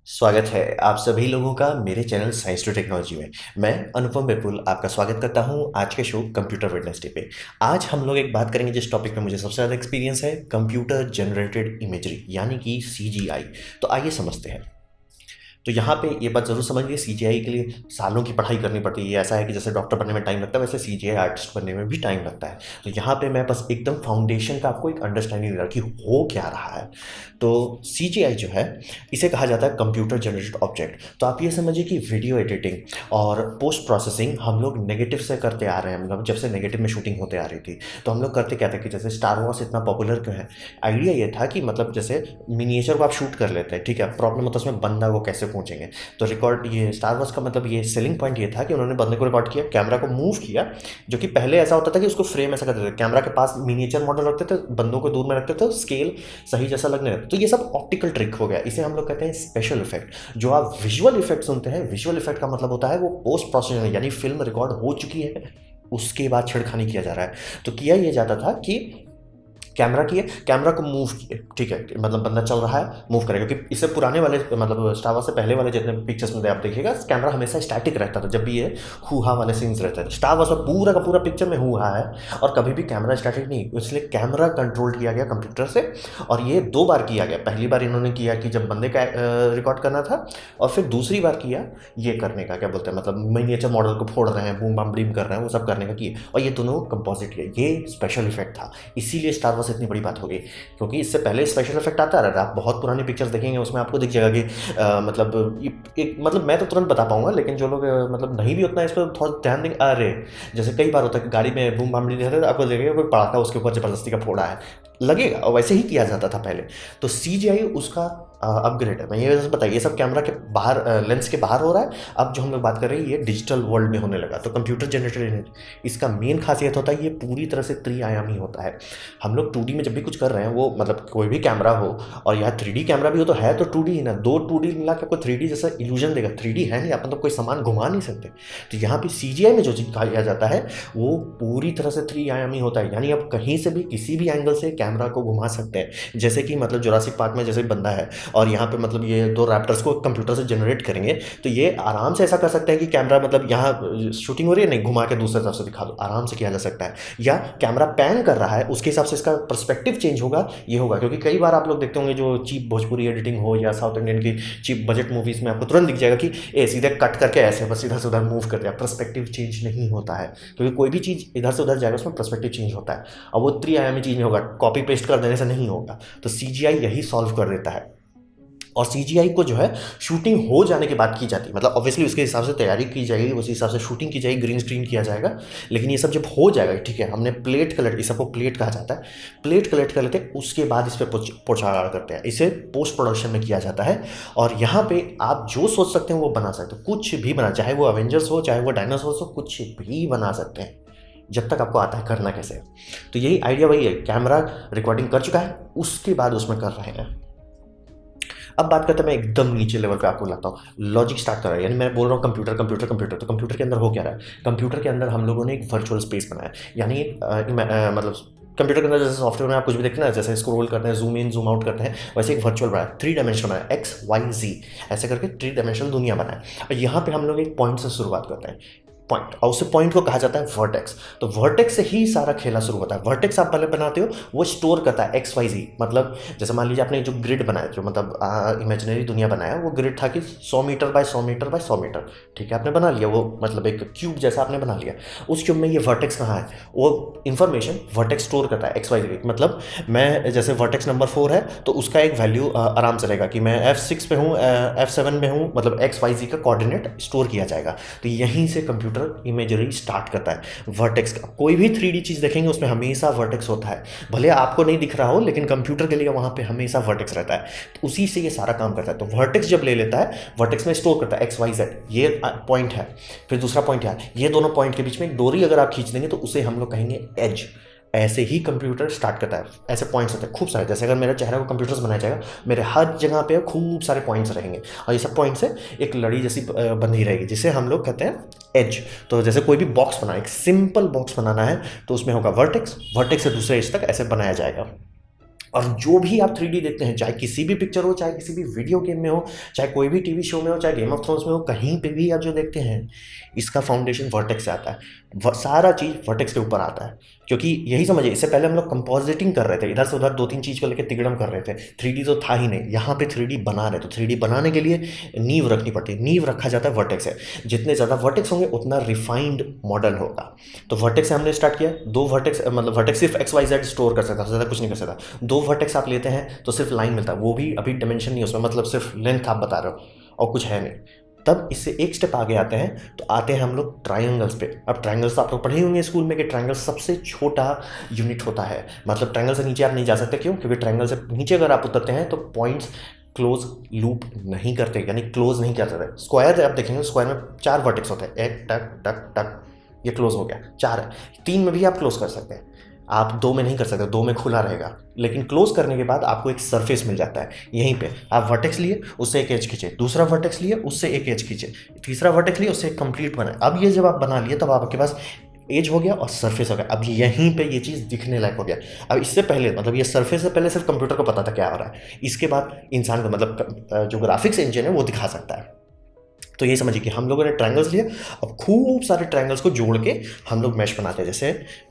स्वागत है आप सभी लोगों का मेरे चैनल साइंस टू टेक्नोलॉजी में। मैं अनुपम विपुल आपका स्वागत करता हूं आज के शो कंप्यूटर वेडनेसडे पे। आज हम लोग एक बात करेंगे जिस टॉपिक पे मुझे सबसे ज़्यादा एक्सपीरियंस है, कंप्यूटर जनरेटेड इमेजरी यानी कि सीजीआई। तो आइए समझते हैं। तो यहाँ पे ये बात ज़रूर समझिए, सीजीआई के लिए सालों की पढ़ाई करनी पड़ती है। ये ऐसा है कि जैसे डॉक्टर बनने में टाइम लगता है वैसे सीजीआई आर्टिस्ट बनने में भी टाइम लगता है। तो यहाँ पे मैं बस एकदम फाउंडेशन का आपको एक अंडरस्टैंडिंग दे रहा कि हो क्या रहा है। तो सीजीआई जो है इसे कहा जाता है कंप्यूटर जनरेटेड ऑब्जेक्ट। तो आप ये समझिए कि वीडियो एडिटिंग और पोस्ट प्रोसेसिंग हम लोग नेगेटिव से करते आ रहे हैं। मतलब जब से नेगेटिव में शूटिंग होते आ रही थी तो हम लोग करते क्या था कि जैसे स्टार वॉर्स इतना पॉपुलर क्यों है, आइडिया ये था कि मतलब जैसे मिनिएचर को आप शूट कर लेते हैं, ठीक है, प्रॉब्लम होता है उसमें बंदा को कैसे पहुंचेंगे। तो रिकॉर्ड ये स्टार वॉर्स का मतलब ये सेलिंग पॉइंट ये था कि उन्होंने बंदे को रिकॉर्ड किया, कैमरा को मूव किया। जो कि पहले ऐसा होता था कि उसको फ्रेम ऐसा करते थे, कैमरा के पास मिनिएचर मॉडल रखते थे, बंदों को दूर में रखते थे, स्केल सही जैसा लगने लगता। तो ये सब ऑप्टिकल ट्रिक हो गया, इसे हम लोग कहते हैं स्पेशल इफेक्ट। जो आप विजुअल इफेक्ट सुनते हैं, विजुअल इफेक्ट का मतलब होता है वो पोस्ट प्रोसेसिंग यानी फिल्म रिकॉर्ड हो चुकी है उसके बाद छेड़खानी किया जा रहा है। तो किया ये जाता था कि कैमरा किए, कैमरा को मूव किए, ठीक है, मतलब बंदा चल रहा है मूव करेगा। क्योंकि इससे पुराने वाले मतलब स्टार वॉर्स से पहले वाले जितने पिक्चर्स में आप देखिएगा कैमरा हमेशा स्टैटिक रहता था। जब भी ये हुआ वाले सीन्स रहते थे, स्टार वॉर्स में पूरा का पूरा पिक्चर में हुआ है और कभी भी कैमरा स्टैटिक नहीं, इसलिए कैमरा कंट्रोल किया गया कंप्यूटर से। और ये दो बार किया गया, पहली बार इन्होंने किया कि जब बंदे का रिकॉर्ड करना था, और फिर दूसरी बार किया ये करने का, क्या बोलते हैं, मतलब मिनिएचर मॉडल को फोड़ रहे हैं, बूम बम ब्रीम कर रहे हैं, वो सब करने का किए। और ये दोनों कंपोजिट किया, ये स्पेशल इफेक्ट था। इसीलिए स्टार वॉर्स इतनी बड़ी बात हो गई, क्योंकि इससे पहले स्पेशल इफेक्ट आता रहा था। आप बहुत पुरानी पिक्चर्स देखेंगे उसमें आपको दिख जाएगा कि मतलब एक मतलब मैं तो तुरंत बता पाऊंगा, लेकिन जो लोग मतलब नहीं भी उतना इस पर थोड़ा ध्यान देंगे, अरे जैसे कई बार होता है कि गाड़ी में बूम बाम रहता है, आपको लगेगा कोई पड़ाका उसके ऊपर जबरदस्ती का फोड़ा है, लगेगा। और वैसे ही किया जाता था पहले। तो सीजीआई उसका अपग्रेड है। मैं ये वजह से बताइए, ये सब कैमरा के बाहर लेंस के बाहर हो रहा है। अब जो हम लोग बात कर रहे हैं ये डिजिटल वर्ल्ड में होने लगा। तो कंप्यूटर जनरेटेड इमेज, इसका मेन खासियत होता है ये पूरी तरह से त्रिआयामी होता है। हम लोग 2D में जब भी कुछ कर रहे हैं, वो मतलब कोई भी कैमरा हो और यहाँ 3D कैमरा भी हो, तो है तो 2D ही ना, दो 2D मिला के आपको 3D जैसा इल्यूजन देगा। 3D है नहीं, आप मतलब कोई सामान घुमा नहीं सकते। तो यहाँ पे सीजीआई में जो चीज़ कहा जाता है वो पूरी तरह से त्रिआयामी होता है, यानी आप कहीं से भी किसी भी एंगल से कैमरा को घुमा सकते हैं। जैसे कि मतलब जुरासिक पार्क में जैसे बंदा है और यहाँ पे मतलब ये दो रैप्टर्स को कंप्यूटर से जनरेट करेंगे, तो ये आराम से ऐसा कर सकते हैं कि कैमरा मतलब यहाँ शूटिंग हो रही है, नहीं, घुमा के दूसरे तरफ से दिखा दो, आराम से किया जा सकता है। या कैमरा पैन कर रहा है, उसके हिसाब से इसका पर्सपेक्टिव चेंज होगा, ये होगा। क्योंकि कई बार आप लोग देखते होंगे जो चीप भोजपुरी एडिटिंग हो या साउथ इंडियन की चीप बजट मूवीज में आपको तुरंत दिख जाएगा कि ए सीधे कट करके ऐसे बस इधर से उधर मूव कर दिया, पर्सपेक्टिव चेंज नहीं होता है। क्योंकि कोई भी चीज़ इधर से उधर जाएगा उसमें पर्सपेक्टिव चेंज होता है, और वो त्रिआयामी चीज़ नहीं होगा, कॉपी पेस्ट कर देने से नहीं होगा। तो सीजीआई यही सॉल्व कर देता है। और सीजीआई को जो है शूटिंग हो जाने के बाद की जाती है, मतलब ऑब्वियसली उसके हिसाब से तैयारी की जाएगी, उसी हिसाब से शूटिंग की जाएगी, ग्रीन स्क्रीन किया जाएगा। लेकिन ये सब जब हो जाएगा, ठीक है, हमने प्लेट कलेक्ट, इस सबको प्लेट कहा जाता है, प्लेट कलेक्ट कर लेते हैं, उसके बाद इस पर पोछाड़ करते हैं, इसे पोस्ट प्रोडक्शन में किया जाता है। और यहाँ पे आप जो सोच सकते हैं वो बना सकते हैं, कुछ भी बना, चाहे वो अवेंजर्स हो, चाहे वो डायनासोर्स हो, कुछ भी बना सकते हैं जब तक आपको आता है करना कैसे। तो यही आइडिया वही है, कैमरा रिकॉर्डिंग कर चुका है, उसके बाद उसमें कर रहे हैं। अब बात करते हैं, मैं एकदम नीचे लेवल पे आपको लाता हूँ, लॉजिक स्टार्ट कर रहा है। यानी मैं बोल रहा हूँ कंप्यूटर कंप्यूटर कंप्यूटर, तो कंप्यूटर के अंदर हो क्या रहा है। कंप्यूटर के अंदर हम लोगों ने एक वर्चुअल स्पेस बनाया, यानी मतलब कंप्यूटर के अंदर जैसे सॉफ्टवेयर में आप कुछ भी देखते हैं ना, जैसे स्क्रॉल करते हैं, जूम इन जूम आउट करते हैं, वैसे एक वर्चुअल बनाया, 3 डायमेंशन बनाया, एक्स वाई जी ऐसे करके 3 डायमेंशनल दुनिया बनाया। और यहाँ पे हम लोग एक पॉइंट से शुरुआत करते हैं, पॉइंट, और उस पॉइंट को कहा जाता है वर्टेक्स। तो वर्टेक्स से ही सारा खेला शुरू होता है। वर्टेक्स आप पहले बनाते हो, वो स्टोर करता है एक्स वाई जी, मतलब जैसे मान लीजिए आपने जो ग्रिड बनाया, जो मतलब इमेजिनरी दुनिया बनाया, वो ग्रिड था कि 100 metre by 100 metre by 100 metre, ठीक है, आपने बना लिया, वो मतलब एक क्यूब जैसा आपने बना लिया। उस क्यूब में ये वर्टेक्स कहाँ है, वो इन्फॉर्मेशन वर्टेक्स स्टोर करता है एक्स वाई जी। मतलब मैं जैसे वर्टेक्स नंबर 4 है तो उसका एक वैल्यू आराम से रहेगा कि मैं F6 पे हूँ, F7 में हूँ, मतलब एक्स वाई जी का कोऑर्डिनेट स्टोर किया जाएगा। तो यहीं से कंप्यूटर इमेजरी स्टार्ट करता है वर्टेक्स का। कोई भी 3D चीज़ देखेंगे उसमें हमेशा वर्टेक्स होता है, भले आपको नहीं दिख रहा हो, लेकिन कंप्यूटर के लिए वहाँ पे हमेशा वर्टेक्स रहता है। तो उसी से ये सारा काम करता है। तो वर्टेक्स जब ले लेता है, वर्टेक्स में स्टोर करता है एक्स वाई जेड, ये पॉइंट है। फिर दूसरा पॉइंट है, ये दोनों पॉइंट के बीच में एक डोरी अगर आप खींच देंगे तो उसे हम लोग कहेंगे एज। ऐसे ही कंप्यूटर स्टार्ट करता है। ऐसे पॉइंट्स होते हैं खूब सारे, जैसे अगर मेरे चेहरे को कंप्यूटर्स बनाया जाएगा, मेरे हर जगह पे खूब सारे पॉइंट्स रहेंगे, और ये सब पॉइंट्स से एक लड़ी जैसी बंधी रहेगी, जिसे हम लोग कहते हैं एज। तो जैसे कोई भी बॉक्स बनाए, एक सिंपल बॉक्स बनाना है तो उसमें होगा वर्टेक्स, वर्टेक्स से दूसरे एज तक ऐसे बनाया जाएगा। और जो भी आप 3D देखते हैं, चाहे किसी भी पिक्चर हो, चाहे किसी भी वीडियो गेम में हो, चाहे कोई भी टीवी शो में हो, चाहे गेम ऑफ थ्रोन्स में हो, कहीं पे भी आप जो देखते हैं, इसका फाउंडेशन वर्टेक्स से आता है। सारा चीज़ वर्टेक्स के ऊपर आता है। क्योंकि यही समझिए, इससे पहले हम लोग कंपोजिटिंग कर रहे थे, इधर से उधर 2-3 चीज़ को लेकर तिगड़म कर रहे थे, 3D तो था ही नहीं, यहाँ पे 3D बना रहे। तो 3D बनाने के लिए नींव रखनी पड़ती है, नींव रखा जाता है वर्टेक्स से। जितने ज़्यादा वर्टेक्स होंगे उतना रिफाइंड मॉडल होगा। तो वर्टेक्स से हमने स्टार्ट किया। 2 वर्टेक्स, मतलब वर्टेक्स सिर्फ XYZ स्टोर कर सकता है, ज़्यादा कुछ नहीं कर सकता। 2 वर्टेक्स आप लेते हैं तो सिर्फ लाइन मिलता है, वो भी अभी डायमेंशन नहीं है उसमें, मतलब सिर्फ लेंथ आप बता रहे हो और कुछ है नहीं। तब इससे एक स्टेप आगे आते हैं, तो आते हैं हम लोग ट्रायंगल्स पे। अब ट्रायंगल्स तो आप लोग पढ़े होंगे स्कूल में कि ट्रायंगल सबसे छोटा यूनिट होता है, मतलब ट्रायंगल से नीचे आप नहीं जा सकते। क्यों? क्योंकि ट्रायंगल से नीचे अगर आप उतरते हैं तो पॉइंट्स क्लोज लूप नहीं करते, यानी क्लोज नहीं कर सकते। स्क्वायर आप देखेंगे, स्क्वायर में 4 वर्टेक्स होते हैं, एक टक टक टक, ये क्लोज हो गया, 4 है। 3 में भी आप क्लोज कर सकते हैं, आप 2 में नहीं कर सकते, 2 में खुला रहेगा। लेकिन क्लोज करने के बाद आपको एक सरफेस मिल जाता है। यहीं पे आप वर्टेक्स लिए, उससे एक एज खींचे, दूसरा वर्टेक्स लिए, उससे एक एज खींचे, तीसरा वर्टेक्स लिए, उससे एक कंप्लीट बनाए। अब ये जब आप बना लिए, तब आपके पास एज हो गया और सरफेस हो गया। अब यहीं पे ये चीज़ दिखने लायक हो गया। अब इससे पहले, मतलब ये सरफेस से पहले सिर्फ कंप्यूटर को पता था क्या हो रहा है, इसके बाद इंसान को, मतलब जो ग्राफिक्स इंजन है वो दिखा सकता है। तो ये समझिए कि हम लोगों ने ट्रायंगल्स लिए, अब खूब सारे ट्रायंगल्स को जोड़ के हम लोग मैश बनाते हैं। जैसे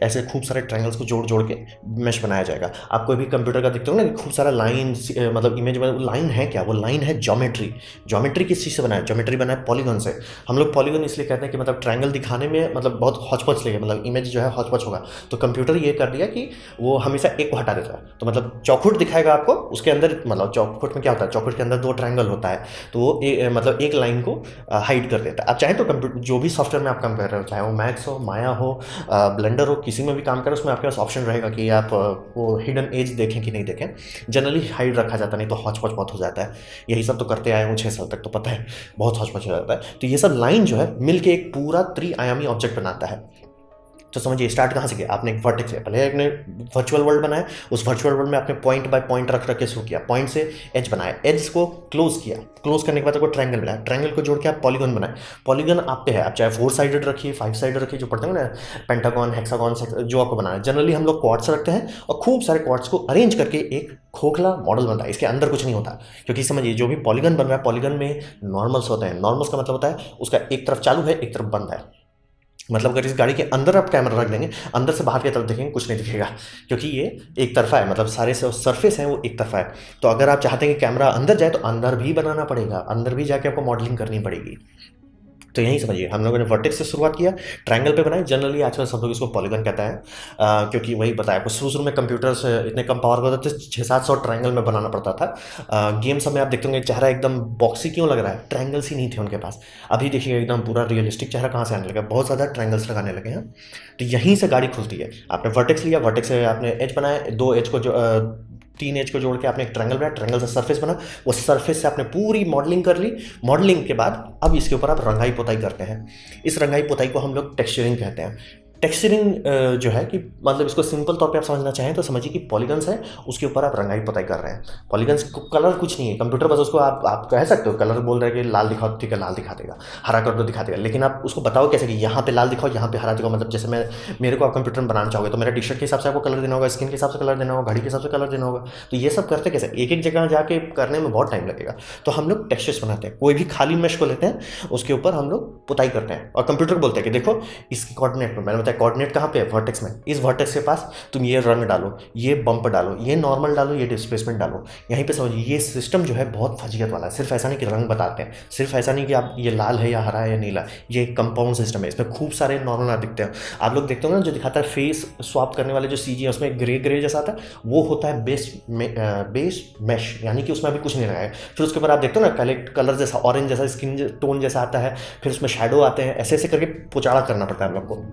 ऐसे खूब सारे ट्रायंगल्स को जोड़ जोड़ के मैश बनाया जाएगा। आप कोई भी कंप्यूटर का देखते हो ना, खूब सारा लाइन, मतलब इमेज में लाइन है क्या? वो लाइन है ज्योमेट्री। ज्योमेट्री किस चीज़ से बना है? ज्योमेट्री बना है पॉलीगन से। हम लोग पॉलीगन इसलिए कहते हैं कि मतलब ट्रायंगल दिखाने में मतलब बहुत हौच-पौच लगे, मतलब इमेज जो है हौच-पौच होगा। तो कंप्यूटर ये कर दिया कि वो हमेशा एक को हटा देता है। तो मतलब चौखुट दिखाएगा आपको, उसके अंदर, मतलब चौखुट में क्या होता है, चौखुट के अंदर 2 ट्रायंगल होता है, तो वो मतलब एक लाइन को हाइड कर देता है। आप चाहें तो कंप्यूटर, जो भी सॉफ्टवेयर में आप काम कर रहे हो, चाहे वो मैक्स हो, माया हो, ब्लेंडर हो, किसी में भी काम करें, उसमें आपके पास ऑप्शन रहेगा कि आप वो हिडन एज देखें कि नहीं देखें। जनरली हाइड रखा जाता, नहीं तो हौच-पौच बहुत हो जाता है। यही सब तो करते आए हूँ 6 साल तक, तो पता है बहुत हौच-पौच हो जाता है। तो ये सब लाइन जो है मिल के एक पूरा त्रिआयामी ऑब्जेक्ट बनाता है। तो समझिए स्टार्ट कहाँ से किया आपने? एक वर्टेक्स से। पहले आपने वर्चुअल वर्ल्ड बनाया, उस वर्चुअल वर्ल्ड में आपने पॉइंट बाय पॉइंट रख रख के शुरू किया, पॉइंट से एज बनाया, एज को क्लोज किया, क्लोज करने के बाद आपको ट्रायंगल मिला, ट्रायंगल को जोड़ के आप पॉलीगन बनाए। पॉलीगन आप पे है, आप चाहे 4 साइडेड रखिए, 5 साइडेड रखिए, जो पढ़ते हैं ना पेंटागन, हेक्सागन, जो आपको बनाना है। जनरली हम लोग क्वाड्स रखते हैं और खूब सारे क्वाड्स को अरेंज करके एक खोखला मॉडल बनता है। इसके अंदर कुछ नहीं होता, क्योंकि समझिए जो भी पॉलीगन बन रहा है, पॉलीगन में नॉर्मल्स होते हैं। नॉर्मल्स का मतलब होता है उसका एक तरफ चालू है, एक तरफ बंद है। मतलब अगर इस गाड़ी के अंदर आप कैमरा रख देंगे, अंदर से बाहर की तरफ देखेंगे, कुछ नहीं दिखेगा, क्योंकि ये एक तरफा है, मतलब सारे सरफेस हैं वो एक तरफा है। तो अगर आप चाहते हैं कि कैमरा अंदर जाए, तो अंदर भी बनाना पड़ेगा, अंदर भी जाके आपको मॉडलिंग करनी पड़ेगी। तो यही समझिए हम लोगों ने वर्टेक्स से शुरुआत किया, ट्रायंगल पे बनाए। जनरली आजकल सब लोग इसको पॉलीगन कहता है, क्योंकि वही बताया आपको, शुरू में कंप्यूटर्स इतने कम पावर होते थे, 600-700 ट्रायंगल में बनाना पड़ता था। गेम सब में आप देखते होंगे चेहरा एकदम बॉक्सी क्यों लग रहा है, ट्रायंगल्स ही नहीं थे उनके पास। अभी देखिए एकदम पूरा रियलिस्टिक चेहरा कहाँ से आने लगा, बहुत ज़्यादा ट्रायंगल्स लगाने लगे हैं। तो यहीं से गाड़ी खुलती है। आपने वर्टेक्स लिया, वर्टेक्स से आपने एज बनाया, 2 एज को जो 3 एज को जोड़ के आपने एक ट्रायंगल बनाया, ट्रायंगल से सरफेस बना, वो सरफेस से आपने पूरी मॉडलिंग कर ली। मॉडलिंग के बाद अब इसके ऊपर आप रंगाई पुताई करते हैं। इस रंगाई पुताई को हम लोग टेक्सचरिंग कहते हैं। टेक्सचरिंग जो है कि मतलब इसको सिंपल तौर पे आप समझना चाहें तो समझिए कि पॉलीगन्स है, उसके ऊपर आप रंगाई पुताई कर रहे हैं। पॉलीगन्स को कलर कुछ नहीं है, कंप्यूटर बस उसको आप कह सकते हो कलर बोल रहे हैं कि लाल दिखाओ, ठीक है लाल दिखा देगा, हरा कर दो दिखा देगा, लेकिन आप उसको बताओ कैसे कि यहाँ पे लाल दिखाओ, यहाँ पे हरा दिखाओ। मतलब जैसे मेरे को आप कंप्यूटर में बनाना चाहोगे, तो मेरा टी शर्ट के हिसाब से आपको कलर देना होगा, स्किन के हिसाब से कलर देना होगा, घड़ी के हिसाब से कलर देना होगा। तो ये सब करते कैसे, एक एक जगह जाके करने में बहुत टाइम लगेगा। तो हम लोग टेक्सचर्स बनाते हैं, कोई भी खाली मेश को लेते हैं, उसके ऊपर हम लोग पुताई करते हैं और कंप्यूटर को बोलते हैं कि देखो इसकी कोऑर्डिनेट में, मैंने बताया कोऑर्डिनेट कहाँ पे है, वर्टेक्स में। इस वर्टेक्स के पास तुम ये रंग डालो, ये बम्प डालो, ये नॉर्मल डालो, ये डिस्प्लेसमेंट डालो। यहीं पे समझिए ये सिस्टम जो है बहुत फजीयत वाला है। सिर्फ ऐसा नहीं कि रंग बताते हैं, सिर्फ ऐसा नहीं कि आप ये लाल है या हरा है या नीला, ये एक कंपाउंड सिस्टम है। इसमें खूब सारे नॉर्मल दिखते हैं। आप लोग देखते हो ना जो दिखाता है फेस स्वैप करने वाले जो सीजी है, उसमें ग्रे ग्रे जैसा आता है, वो होता है बेस मैश, यानी कि उसमें अभी कुछ नहीं लगाया है। फिर उसके ऊपर आप देखते हो ना कलर जैसा, ऑरेंज जैसा, स्किन टोन जैसा आता है, फिर उसमें शेडो आते हैं, ऐसे ऐसे करके पुचाड़ा करना पड़ता है हम लोग को।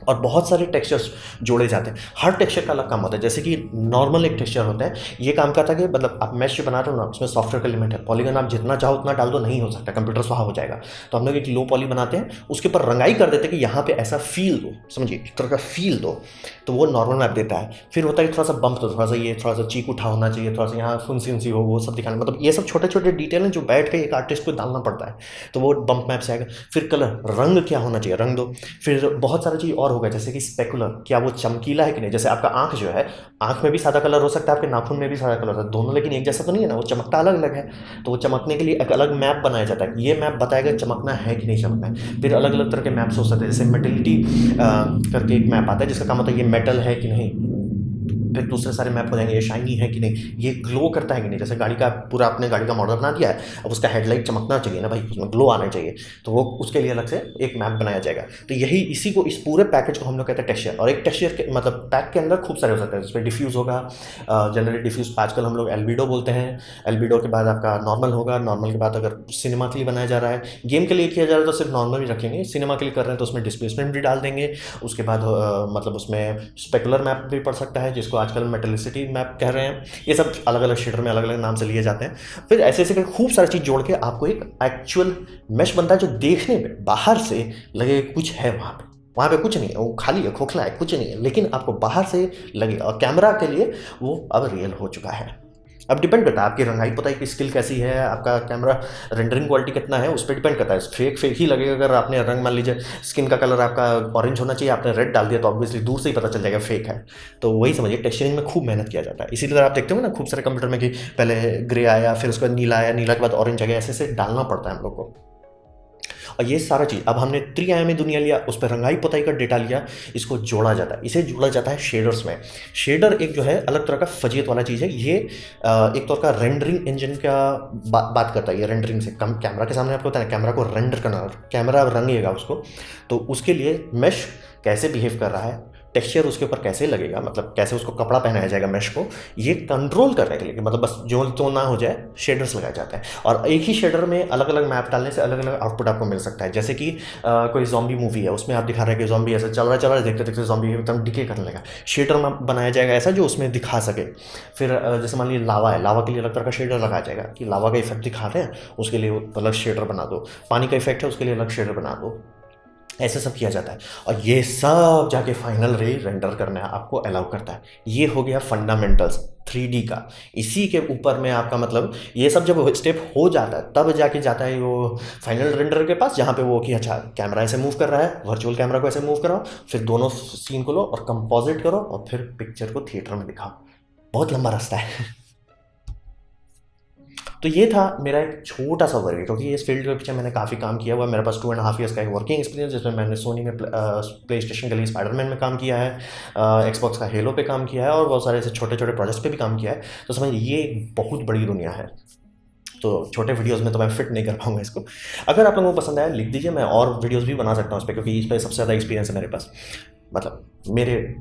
और बहुत सारे टेक्सचर्स जोड़े जाते हैं, हर टेक्सचर का अलग काम होता है। जैसे कि नॉर्मल एक टेक्सचर होता है, ये काम करता है कि मतलब आप मैश जो बना रहे हो ना, उसमें सॉफ्टवेयर का एलिमेंट है। पॉलीगन आप जितना चाहो उतना डाल दो, नहीं हो सकता, कंप्यूटर स्वाहा हो जाएगा। तो हम लोग एक लो पॉली बनाते हैं, उसके ऊपर रंगाई कर देते हैं कि यहाँ पे ऐसा फील दो, समझिए एक तरह का फील दो, तो वो नॉर्मल मैप देता है। फिर होता है कि थोड़ा सा बम्प दो, थोड़ा सा ये थोड़ा सा चीक उठा होना चाहिए, थोड़ा सा यहाँ फुंसी उनसी हो, वो सब दिखाना। मतलब ये सब छोटे छोटे डिटेल हैं जो बैठ के एक आर्टिस्ट को डालना पड़ता है, तो वो बम्प मैप से आएगा। फिर कलर, रंग क्या होना चाहिए, रंग दो। फिर बहुत सारी चीज़ और और होगा, जैसे कि स्पेकुलर, क्या वो चमकीला है कि नहीं। जैसे आपका आंख जो है, आंख में भी सादा कलर हो सकता है, आपके नाखून में भी सादा कलर हो सकता है, दोनों लेकिन एक जैसा तो नहीं है ना, वो चमकता अलग अलग है। तो वो चमकने के लिए एक अलग मैप बनाया जाता है, ये मैप बताएगा चमकना है कि नहीं चमकना है। फिर अलग अलग तरह के मैप्स हो सकते हैं, जैसे मेटलिटी करके एक मैप आता है, जिसका काम होता है ये मेटल है कि नहीं। फिर दूसरे सारे मैप हो जाएंगे, ये शाइनी है कि नहीं, ये ग्लो करता है कि नहीं। जैसे गाड़ी का पूरा आपने गाड़ी का मॉडल बना दिया है, अब उसका हेडलाइट चमकना चाहिए ना भाई, उसमें ग्लो आना चाहिए, तो वो उसके लिए अलग से एक मैप बनाया जाएगा। तो यही इसी को, इस पूरे पैकेज को हम लोग कहते हैं टेक्सचर। और एक टेक्सचर के मतलब पैक के अंदर खूब सारे हो सकते हैं, जिसमें डिफ्यूज़ होगा, जनरली डिफ्यूज़ आजकल हम लोग एल्बिडो बोलते हैं। एल्बिडो के बाद आपका नॉर्मल होगा, नॉर्मल के बाद अगर सिनेमा के लिए बनाया जा रहा है, गेम के लिए किया जा रहा है तो सिर्फ नॉर्मल ही रखेंगे, सिनेमा के लिए कर रहे हैं तो उसमें डिस्प्लेसमेंट भी डाल देंगे। उसके बाद मतलब उसमें स्पेकुलर मैप भी पड़ सकता है, जिसको आजकल मेटलिसिटी मैप कह रहे हैं। ये सब अलग अलग शेडर में अलग अलग नाम से लिए जाते हैं। फिर ऐसे ऐसे करके खूब सारी चीज़ जोड़ के आपको एक एक्चुअल मेश बनता है, जो देखने में बाहर से लगे कुछ है वहाँ पे कुछ नहीं है, वो खाली है, खोखला है, कुछ नहीं है, लेकिन आपको बाहर से लगे। और कैमरा के लिए वो अब रियल हो चुका है। अब डिपेंड करता है आपकी रंगाई पुताई की स्किल कैसी है, आपका कैमरा रेंडरिंग क्वालिटी कितना है, उस पर डिपेंड करता है। फेक फेक ही लगेगा। अगर आपने रंग, मान लीजिए स्किन का कलर आपका ऑरेंज होना चाहिए, आपने रेड डाल दिया, तो ऑब्वियसली दूर से ही पता चल जाएगा फेक है। तो वही समझिए, टेक्सचरिंग में खूब मेहनत किया जाता है। इसीलिए आप देखते हो ना खूब सारे कंप्यूटर में कि पहले ग्रे आया, फिर उसके बाद नीला आया, नीला के बाद ऑरेंज आ गया, ऐसे ऐसे डालना पड़ता है हम लोग को। और ये सारा चीज़ अब हमने त्रिआयामी दुनिया लिया, उस पर रंगाई पुताई का डेटा लिया, इसको जोड़ा जाता है, इसे जोड़ा जाता है शेडर्स में। शेडर एक जो है अलग तरह का फजीयत वाला चीज़ है। ये एक तौर का रेंडरिंग इंजन का बात करता है। ये रेंडरिंग से कम, कैमरा के सामने आपको होता है ना, कैमरा को रेंडर करना, कैमरा रंगेगा उसको, तो उसके लिए मेश कैसे बिहेव कर रहा है, टेक्सचर उसके ऊपर कैसे लगेगा, मतलब कैसे उसको कपड़ा पहनाया जाएगा मेश को, ये कंट्रोल करने के लिए, मतलब बस जो तो ना हो जाए, शेडर्स लगाए जाते हैं। और एक ही शेडर में अलग अलग मैप डालने से अलग अलग आउटपुट आपको मिल सकता है। जैसे कि कोई जॉम्बी मूवी है, उसमें आप दिखा रहे हैं कि जॉम्बी ऐसा चल रहा है, देखते देखते जॉम्बी एकदम डिके करने लगा, शेडर में बनाया जाएगा ऐसा जो उसमें दिखा सके। फिर जैसे मान लीजिए लावा है, लावा के लिए अलग तरह का शेडर लगाया जाएगा कि लावा का इफेक्ट दिखा रहे हैं, उसके लिए अलग शेडर बना दो। पानी का इफेक्ट है, उसके लिए अलग शेडर बना दो। ऐसे सब किया जाता है, और ये सब जाके फाइनल रे रेंडर करना आपको अलाउ करता है। ये हो गया फंडामेंटल्स 3D का। इसी के ऊपर में आपका मतलब ये सब जब स्टेप हो जाता है, तब जाके जाता है वो फाइनल रेंडर के पास, जहाँ पे वो कि अच्छा कैमरा ऐसे मूव कर रहा है, वर्चुअल कैमरा को ऐसे मूव कराओ, फिर दोनों सीन को लो और कंपोजिट करो, और फिर पिक्चर को थिएटर में दिखाओ। बहुत लंबा रास्ता है। तो ये था मेरा एक छोटा सा वर्क, क्योंकि इस फील्ड के पीछे मैंने काफ़ी काम किया हुआ है। मेरे पास 2.5 ईयर्स का एक वर्किंग एक्सपीरियंस, जिसमें मैंने सोनी में प्ले स्टेशन के लिए स्पाइडरमैन में काम किया है, एक्सबॉक्स का हेलो पे काम किया है, और बहुत सारे ऐसे छोटे छोटे प्रोजेक्ट्स पे भी काम किया है। तो समझ ये एक बहुत बड़ी दुनिया है। तो छोटे वीडियोस में तो मैं फिट नहीं कर पाऊंगा इसको। अगर आप लोगों को पसंद आया लिख दीजिए, मैं और वीडियोस भी बना सकता हूँ इस पर, क्योंकि इस पर सबसे ज़्यादा एक्सपीरियंस है मेरे पास। मतलब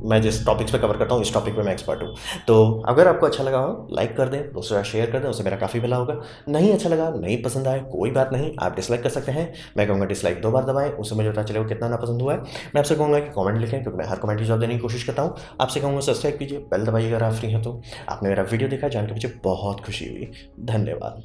मैं जिस टॉपिक्स पे कवर करता हूँ, इस टॉपिक पे मैं एक्सपर्ट हूँ। तो अगर आपको अच्छा लगा हो, लाइक कर दें, दूसरा शेयर कर दें, उससे मेरा काफ़ी भला होगा। नहीं अच्छा लगा, नहीं पसंद आए, कोई बात नहीं, आप डिसलाइक कर सकते हैं। मैं कहूँगा डिसलाइक 2 बार दबाएं, उससे मुझे पता चलेगा कितना ना पसंद हुआ है। मैं आपसे कहूँगा कि कमेंट लिखें, क्योंकि मैं हर कमेंट की जवाब देने की कोशिश करता हूँ। आपसे कहूँगा सब्सक्राइब कीजिए, बेल दबाइए अगर आप फ्री हैं तो। आपने मेरा वीडियो देखा, जान के मुझे बहुत खुशी हुई। धन्यवाद।